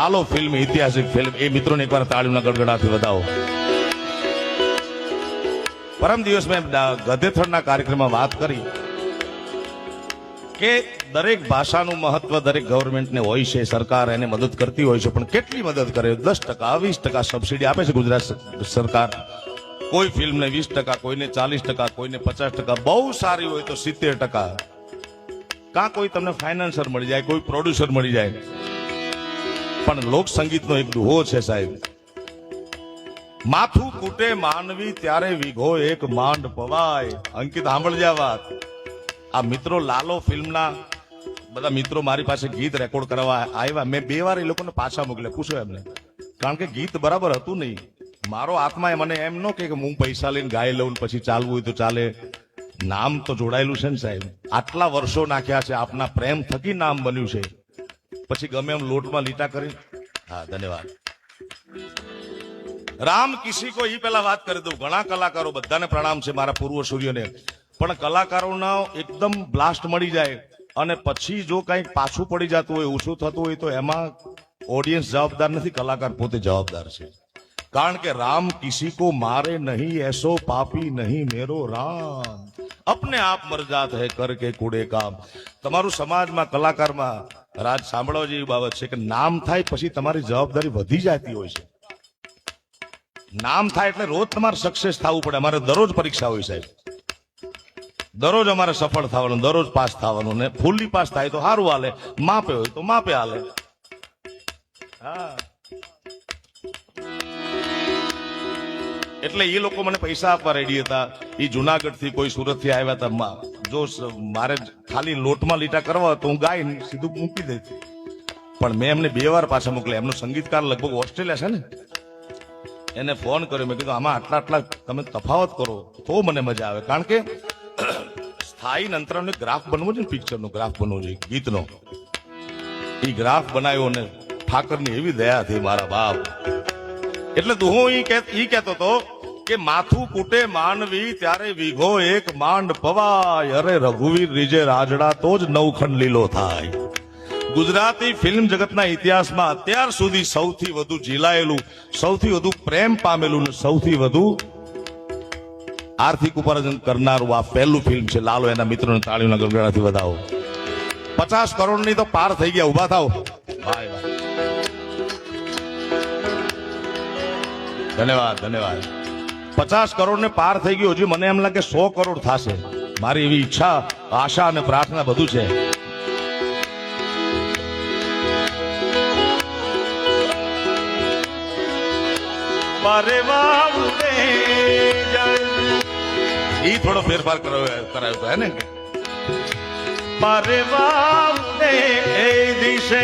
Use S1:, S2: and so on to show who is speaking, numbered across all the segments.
S1: Lalo film, ઐતિહાસિક film, એ મિત્રોને એકવાર તાળીઓના ગડગડાથી વધાવો. પરમ દિવસ મેં ગધેથડના કાર્યક્રમમાં વાત કરી કે દરેક ભાષાનું મહત્વ દરેક ગવર્મેન્ટને હોય છે, સરકાર એને મદદ કરતી હોય છે, પણ કેટલી મદદ કરે? 10%, 20% સબસિડી આપે છે ગુજરાત સરકાર. કોઈ ફિલ્મને 20%, કોઈને 40%, કોઈને 50%, બહુ સારી હોય તો 70%. કાં કોઈ તમને ફાઇનાન્સર મળી જાય, કોઈ પ્રોડ્યુસર મળી જાય. પણ લોક સંગીતનો એક દુહો છે સાહેબ, માથું કૂટે માનવી ત્યારે વીઘો એક માંડ પવાય. અંકિત સાંભળજે આ વાત. આ મિત્રો લાલો ફિલ્મના બધા મિત્રો મારી પાસે ગીત રેકોર્ડ કરવા આવ્યા. મેં 2 વાર એ લોકોને પાછા મોકલ્યા, પૂછો એમને, કારણ કે ગીત બરાબર હતું નહીં. મારો આત્મા એ મને એમ ન કે હું પૈસા લઈને ગાઈ લઉં પછી ચાલવું હોય તો ચાલે. નામ તો જોડાયેલું છે ને સાહેબ, આટલા વર્ષો નાખ્યા છે, આપના પ્રેમ થકી નામ બન્યું છે, પછી ગમે એમ લોટમાં લીટા કરી. હા, ધન્યવાદ. રામ કિસી કો ઈ પેલા વાત કરી દઉં. ઘણા કલાકારો, બધાને પ્રણામ છે મારા પૂર્વ સૂર્યોને, પણ કલાકારોના એકદમ બ્લાસ્ટ મળી જાય અને પછી જો કંઈક પાછું પડી જતું હોય, ઓછું થતું હોય, તો એમાં ઓડિયન્સ જવાબદાર નથી, કલાકાર પોતે જવાબદાર છે. કારણ કે રામ કિસી કો મારે નહીં, એસો પાપી નહીં મેરો રામ, અપને આપ મર જાત હૈ કરકે કુડે કામ. તમારું સમાજમાં, કલાકારમાં રાજ સાંભળવા જેવી બાબત છે કે નામ થાય પછી તમારી જવાબદારી વધી જતી હોય છે. નામ થાય એટલે રોજ તમારે સક્સેસ થવું પડે. અમારે દરરોજ પરીક્ષા હોય સાહેબ, દરરોજ અમારે સફળ થવાનું, દરરોજ પાસ થવાનું. ને ફૂલ્લી પાસ થાય તો સારું હાલે, માપે હોય તો માપે હાલે. હા, એટલે એ લોકો મને પૈસા આપવા રેડી હતા. એ જુનાગઢ થી, કોઈ સુરત થી આવ્યા હતા. જો મારે ખાલી લોટમાં લીટા કરવા તો હું ગાઈને સીધું મૂકી દેતી, પણ મેં એમને 2 વાર પાછા મોકલ્યા. એમનો સંગીતકાર લગભગ ઓસ્ટ્રેલિયા છે ને, એને ફોન કર્યો. મેં કીધું આમાં આટલા તમે તફાવત કરો તો મને મજા આવે. કારણ કે સ્થાયી અંતરાનો ગ્રાફ બનવો છે ને, પિક્ચરનો ગ્રાફ બનવો જોઈએ, ગીતનો. એ ગ્રાફ બનાવ્યો ને ઠાકરની એવી દયા થઈ મારા બાપ. એટલે હું ઈ કહેતો હતો કે માથું કૂટે માનવી ત્યારે વીઘો એક માંડ પવાય. અરે રઘુવીર રીજે રાજડા તો જ નવખંડ લીલો થાય. ગુજરાતી ફિલ્મ જગતના ઇતિહાસમાં અત્યાર સુધી સૌથી વધુ ઝીલાયેલું, સૌથી વધુ પ્રેમ પામેલું ને સૌથી વધુ આર્થિક ઉપાર્જન કરનારું આ પહેલું ફિલ્મ છે લાલો. એના મિત્રોને તાળીઓના ગડગડાથી વધાવો. 50 કરોડની તો પાર થઈ ગયા. ઉભા થાવ. ધન્યવાદ, ધન્યવાદ. 50 કરોડ ને પાર થઈ ગયું. હજી મને એમ લાગે 100 કરોડ થશે. મારી એવી ઈચ્છા, આશા અને પ્રાર્થના બધું છે. ઈ થોડો ફેરફાર કરાયો તો હે ને. મારે વાવને એ દિશે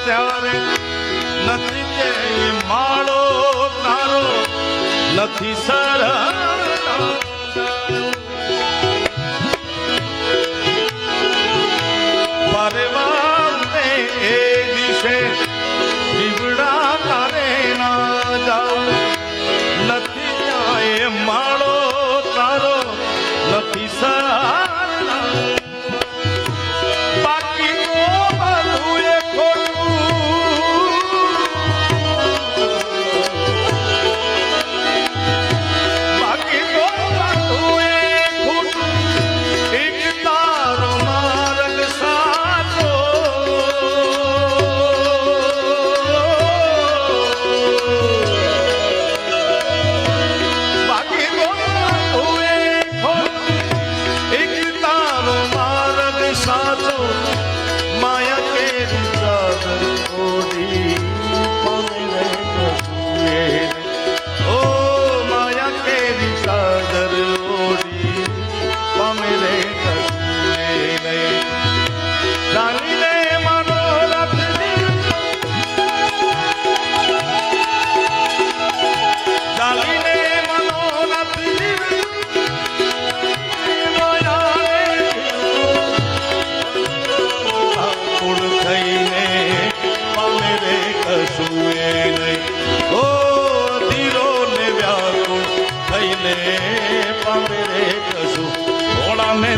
S1: ત્યારે નથી કે માળો તારો નથી સર. મારે વાવને એ દિશે દીવડા તારે ના જાઉં, નથી જાય માળો તારો નથી સારા. બાકી તો બધું એ ખોટું, બાકી તો બધું એ ખોટું, એક તારો માર્ગ સાચો.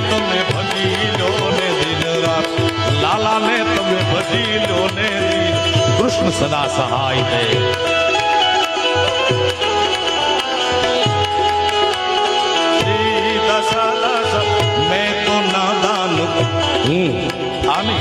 S1: તમે ભજી લો ને દિન રાત લાલા ને તમે ભજી લો ને કૃષ્ણ સદા સહાય હે मैं तो नादान हूँ आमी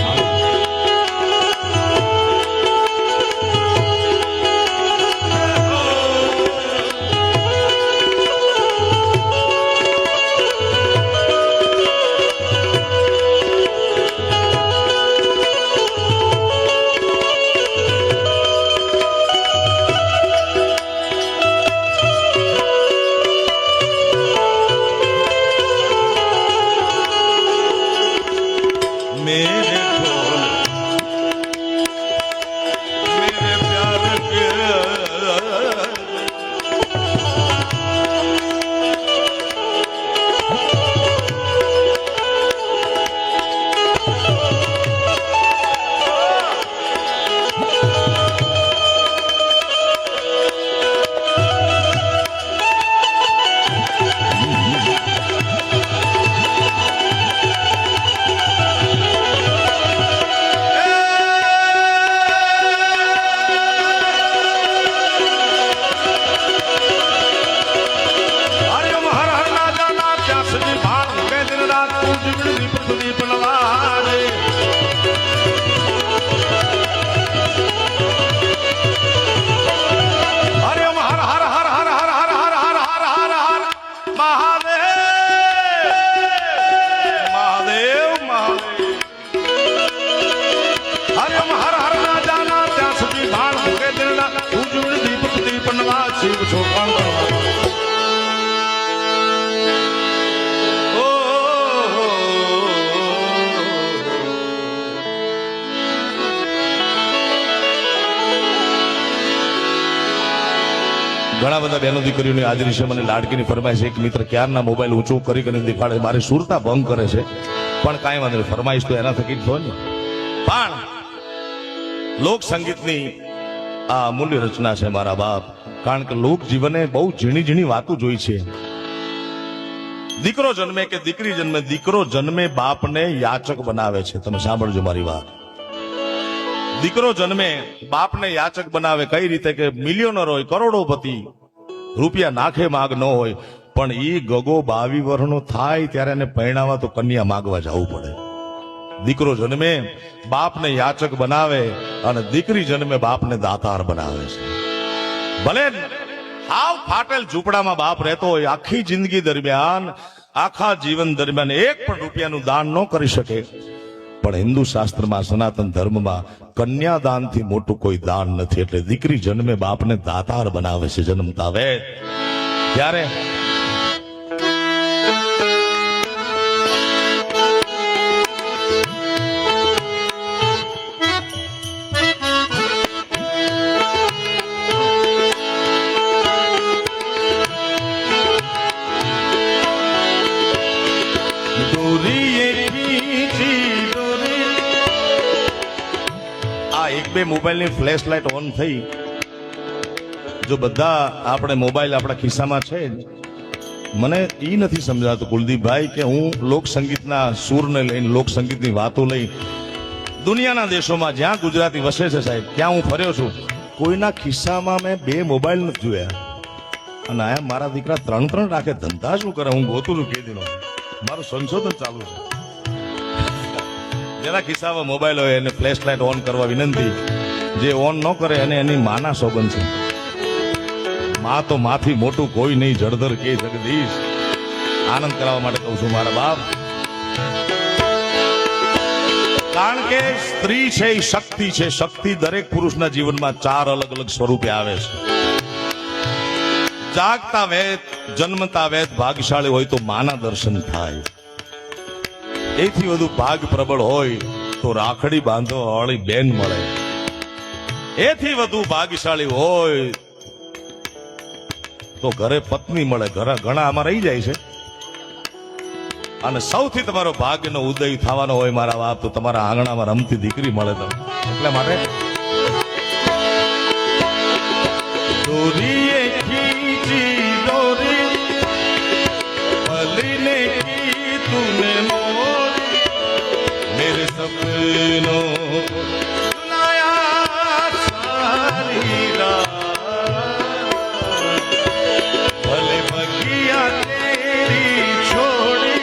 S1: मेरे ढोल मेरे प्यार के ઘણા બધા બહેનો દીકરીઓની હાજરી છે મને લાડકીની ફરમાઈશ એક મિત્ર ક્યારના મોબાઈલ ઊંચું કરી દેખાડે મારી સુરતા ભંગ કરે છે પણ કાંઈ વાંધો નહીં ફરમાઈશ તો એના થકી જ થયો ને પણ લોક સંગીતની આ અમૂલ્ય રચના છે મારા બાપ કારણ કે લોક જીવને બહુ ઝીણી ઝીણી વાતો જોઈ છે દીકરો જન્મે કે દીકરી જન્મે દીકરો જન્મે બાપને યાચક બનાવે છે તમે સાંભળજો મારી વાત દીકરો જન્મે બાપને યાચક બનાવે કઈ રીતે કે મિલિયોનર હોય કરોડોપતિ રૂપિયા નાખે માગ ન હોય પણ ઈ ગગો 22 વર્ષનો થાય ત્યારે એને પરણાવવા તો કન્યા માગવા જવું પડે દીકરો જન્મે બાપને યાચક બનાવે અને દીકરી જન્મે બાપને દાતાર બનાવે છે ભલે હાવ ફાટેલ ઝૂંપડામાં બાપ રહેતો હોય આખી જિંદગી દરમિયાન આખા જીવન દરમિયાન એક પણ રૂપિયાનું દાન ન કરી શકે પણ હિન્દુ શાસ્ત્રમાં સનાતન ધર્મમાં કન્યાદાનથી મોટું કોઈ દાન નથી એટલે દીકરી જન્મે બાપને દાતાર બનાવે છે જન્મતા વેદ ત્યારે એક બે મોબાઈલની ફ્લેશ લાઇટ ઓન થઈ જો બધા આપણે મોબાઈલ આપણા ખિસ્સામાં છે મને એ નથી સમજાતું કુલદીપભાઈ કે હું લોક સંગીતના સૂરને લઈને લોક સંગીતની વાતો લઈ દુનિયાના દેશોમાં જ્યાં ગુજરાતી વસે છે સાહેબ ત્યાં હું ફર્યો છું કોઈના ખિસ્સામાં મેં 2 મોબાઈલ નથી જોયા અને આયા મારા દીકરા 3 રાખે ધંધા શું કરે હું ગોતું છું કેદીનો મારું સંશોધન ચાલુ છે જેના ખિસ્સામાં મોબાઈલ હોય એને ફ્લેશ લાઇટ ઓન કરવા વિનંતી જે ઓન ન કરે એને એની માના સોગન છે માં તો માથી મોટું કોઈ નહીં જળધર કે જગદીશ આનંદ કરાવવા માટે કહું છું મારા બાપ કારણ કે સ્ત્રી છે એ શક્તિ છે શક્તિ દરેક પુરુષના જીવનમાં 4 અલગ અલગ સ્વરૂપે આવે છે જાગતા વેદ જન્મતા વેદ ભાગ્યશાળી હોય તો માના દર્શન થાય એથી વધુ ભાગ પ્રબળ હોય તો રાખડી બાંધો વાળી બેન મળે એથી વધુ ભાગ્યશાળી હોય તો ઘરે પત્ની મળે ઘણા આમાં રહી જાય છે અને સૌથી તમારો ભાગ્યનો ઉદય થવાનો હોય મારા બાપ તો તમારા આંગણામાં રમતી દીકરી મળે તમને એટલા માટે દોરીએ ખીચી દોરી ભલીને કી તુને मेरे सपनों सुनाया सारी रात भले बगिया तेरी छोड़ी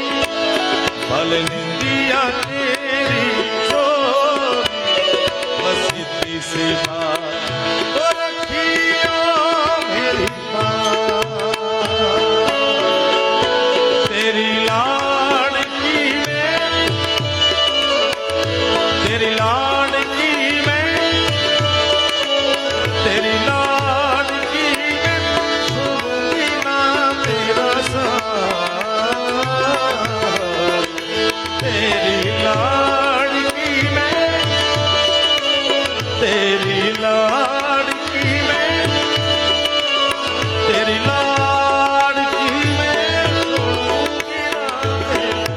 S1: भले निंदिया तेरी छोड़ी बस इतनी सी बात तो रखियो मेरी बात तेरी लाड़की में तेरी लाड़की में तेरी लाड़की में सुनूंगी ना तेरा साथ तेरी लाड़की में तेरी लाड़की में तेरी लाड़की में सुनूंगी ना तेरा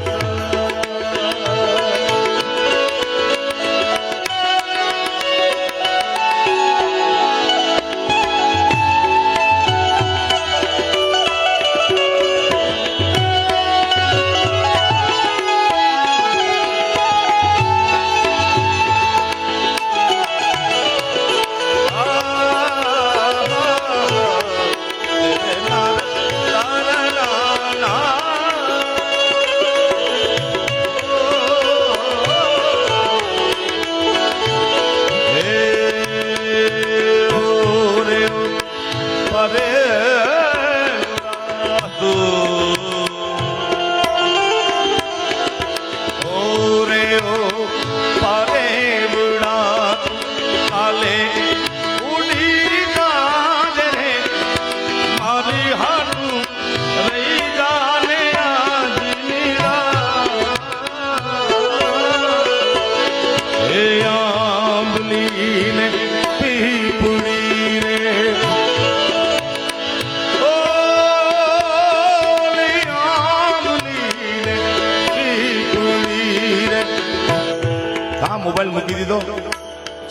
S1: મોબાઈલ મૂકી દીધો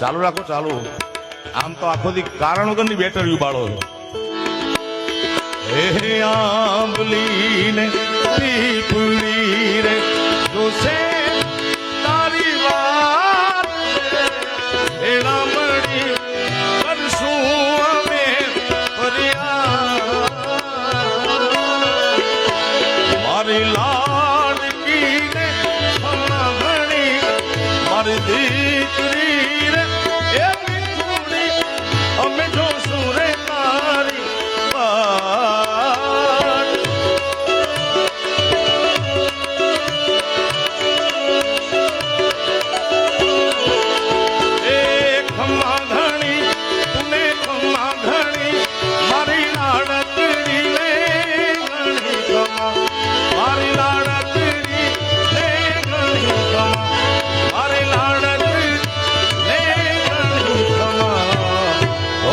S1: ચાલુ રાખો ચાલુ આમ તો આખો દી કારણ વગરની બેટરી બાળો હે આંબલી ને પીપળી રે જોશે તારી વાત એડા મળી કરશું અમે ફરિયાદ મારી લાડકી ને ભણી મારી દીકરી રે એ મીઠુડી અમે જોશું રે તારી વાત એ ખમ્મા ધણી તુને ખમ્મા ધણી મારી લાડકડી ને ઘણી ખમ્મા મારી લાડકડી ને ઘણી ખમ્મા મારી લાડકડી ને ઘણી ખમ્મા ઓ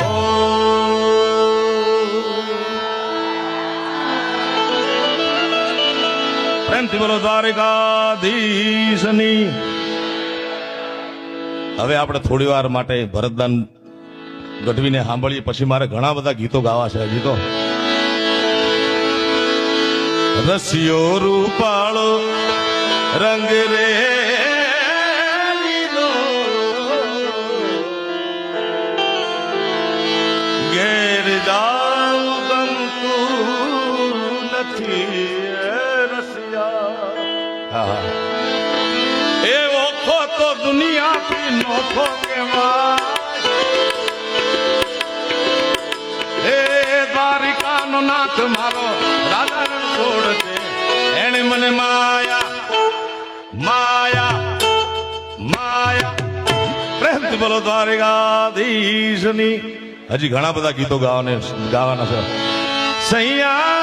S1: પ્રેમથી બોલો દ્વારિકાધીશની. હવે આપણે થોડી વાર માટે ભરતદાન ગઢવીને સાંભળીએ, પછી મારે ઘણા બધા ગીતો ગાવા છે. હજી તો રસિયો રૂપાળો રંગ રે લીલો ઘેર જાઉં ગમતું નથી રસિયા એ ઓખો તો દુનિયાથી નોખો કેવાય. એ દ્વારિકાનો નાથ મારો રાજા રણછોડ છે, એને મને માયા માયા માયા. પ્રેમથી બોલો દ્વારિકાધીશની. હજી ઘણા બધા ગીતો ગાવાના છે. સૈયા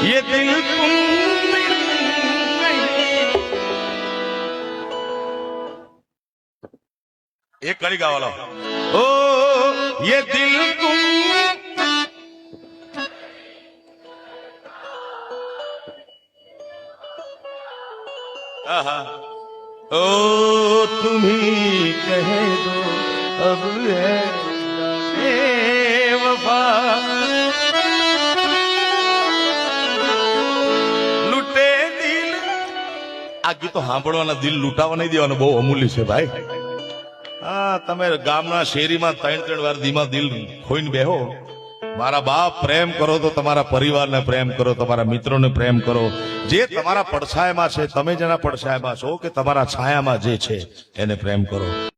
S1: ये दिल तुम एक कड़ी गावाला ओ ये दिल तुम ओ तुम ही कह दो अब है बेवफा લૂટે દિલ. આ ગીતો સાંભળવાના દિલ લૂંટાવા નહીં દેવાનું બહુ અમૂલ્ય છે ભાઈ. હા, તમે ગામના શેરીમાં 3-3 વાર ધીમા દિલ ખોઈને બેહો. મારા બાપ પ્રેમ કરો તો તમારા પરિવારને પ્રેમ કરો, તમારા મિત્રોને પ્રેમ કરો. જે તમારા પડછાયામાં છે, તમે જેના પડછાયામાં છો કે તમારા છાયામાં જે છે એને પ્રેમ કરો.